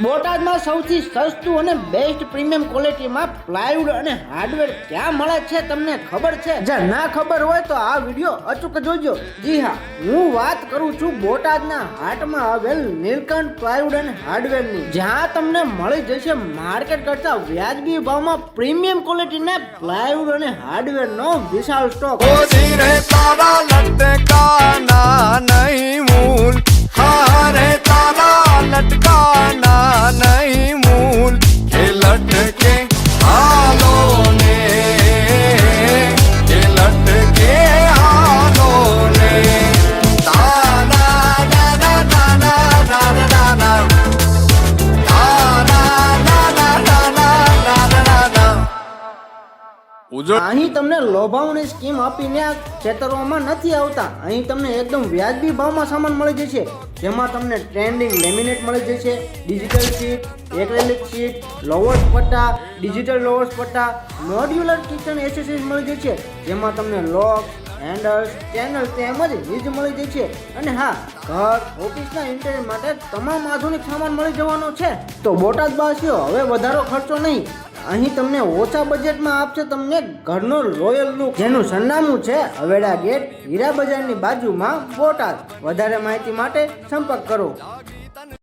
બોટાદમાં સૌથી સસ્તું અને બેસ્ટ પ્રીમિયમ ક્વોલિટીમાં પ્લાયવુડ અને હાર્ડવેર ક્યાં મળે છે તમને ખબર છે? જો ના ખબર હોય તો આ વિડીયો અચૂક જોજો. જી હા, હું વાત કરું છું બોટાદના હાટમાં આવેલ નીલકંઠ પ્લાયવુડ અને હાર્ડવેરની, જ્યાં તમને મળી જશે માર્કેટ કરતા વ્યાજબી ભાવમાં પ્રીમિયમ ક્વોલિટીના પ્લાયવુડ અને હાર્ડવેરનો વિશાળ સ્ટોક. लटकाना नहीं मूल के लटके हालो ने के लटके हालो ने ताना ना ना ना ना ना ना અહીં તમને લોભાવણી સ્કીમ આપીને છેતરવામાં નથી આવતા. અહીં તમને એકદમ વ્યાજબી ભાવમાં સામાન મળી જશે, જેમાં તમને ટ્રેન્ડિંગ લેમિનેટ મળી જશે, ડિજિટલ શીટ, એક્રેલિક શીટ, લોવર્સ પટ્ટા, ડિજિટલ લોવર્સ પટ્ટા, મોડ્યુલર કિચન એસેસરીઝ મળી જશે, જેમાં તમને લોક, હેન્ડલ્સ, ચેનલ તેમજ વીજ મળી જશે. અને હા, ઘર ઓફિસના ઇન્ટેરિયર માટે તમામ આધુનિક સામાન મળી જવાનો છે. તો બોટાદવાસીઓ હવે વધારો ખર્ચો નહીં, અહીં તમને ઓછા બજેટમાં આપશે તમને ઘરનો રોયલ લુક, જેનું સરનામું છે અવેડા ગેટ, હીરા બજારની બાજુમાં, બોટાદ. વધારે માહિતી માટે સંપર્ક કરો.